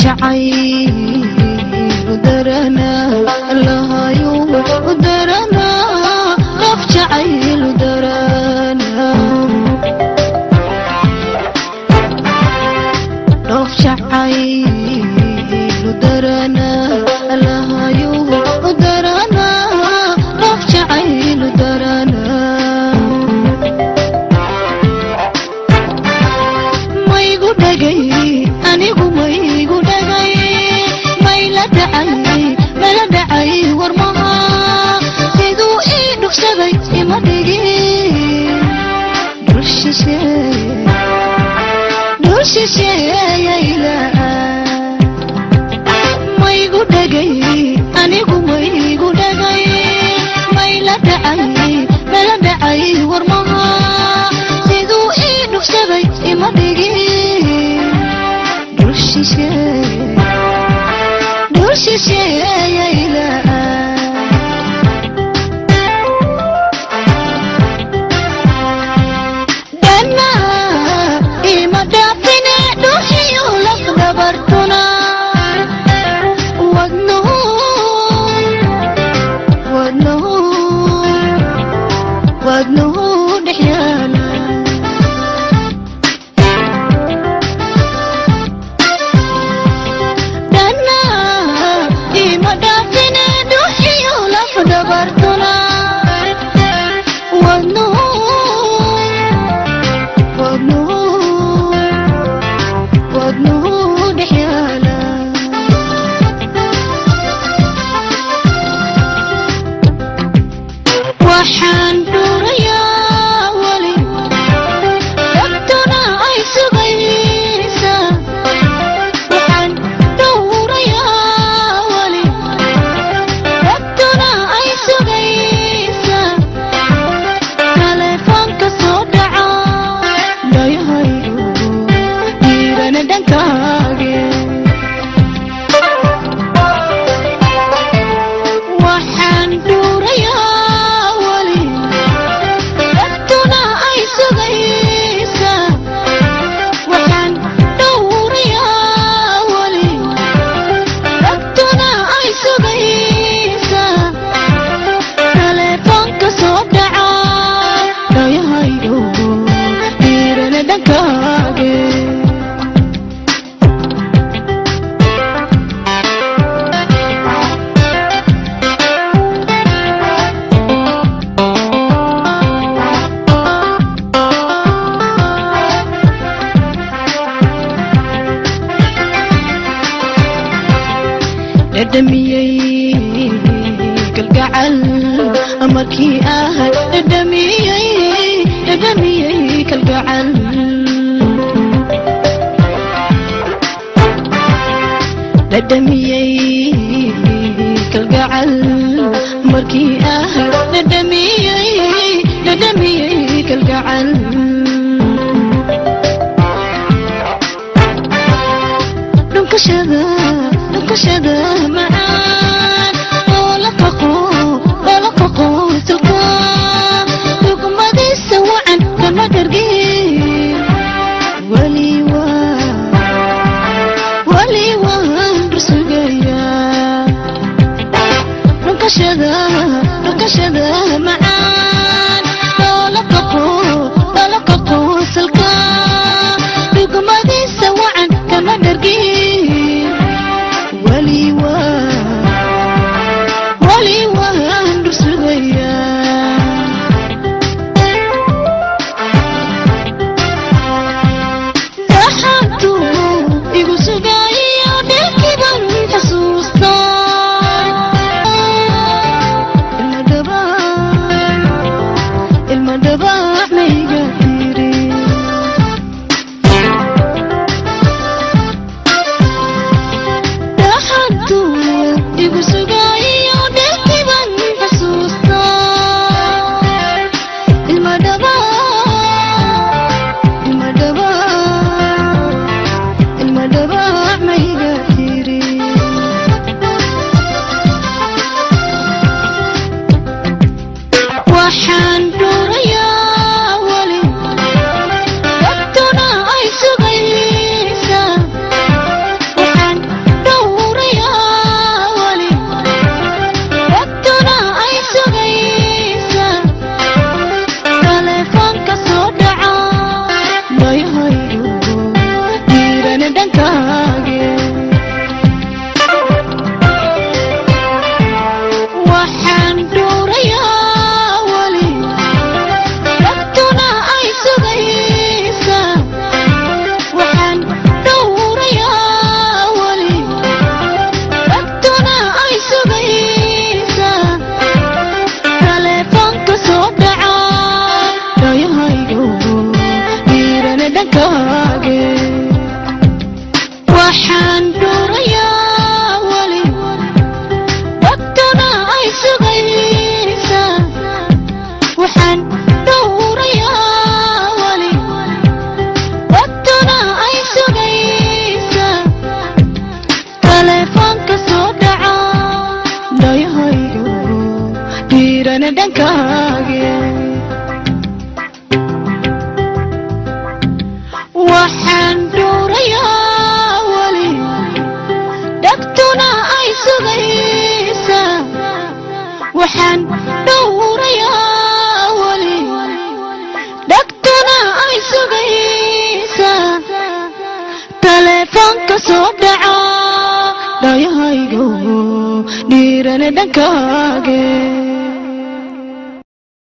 جعيل ودرنا الله يوم ودرنا قف جعيل ودرنا قف جعيل ودرنا الله يوم ودرنا قف جعيل ودرنا ما يقول دقي أنا قوم يقول دقي ما يلدعي ما لدعي ورمها سيدو إيدك سبي ما دقي درش شيء يا إله ما يقول دقي أنا قوم يقول دقي ما يلدعي ما لدعي ورمها سيدو إيدك سبي ما دقي درش شيء يا إله دنا إما دافنة دوحي ولك دبرتنا ودنه دحيانا waxaan durayaa wali dadtuna ay sugaysaa waxaan durayaa wali dadtuna ay sugaysaa telefoonka soo dhaca dhayahayo diirana dhankaage waxaan durayaa دميي كالجعل أمركي أهل دميي كالجعل دميي كالجعل أمركي أهل دميي كالجعل نكشذا معان ولا ققو سلطان لكم هذه السوعن كما ترقين ولي وان رسول dhankaaga waxaan doorayaa wali dadkuna ay sugaysaa waxaan doorayaa wali dadkuna ay sugaysaa telefoonka soo dhaca dhayahaygu dhiirana dhankaaga waxaan doorayaa wali dadkuna ay sugaysaa waxaan doorayaa wali dadkuna ay sugaysaa telefoonka soo dhaca dhayahaygu dhiirana dhankaaga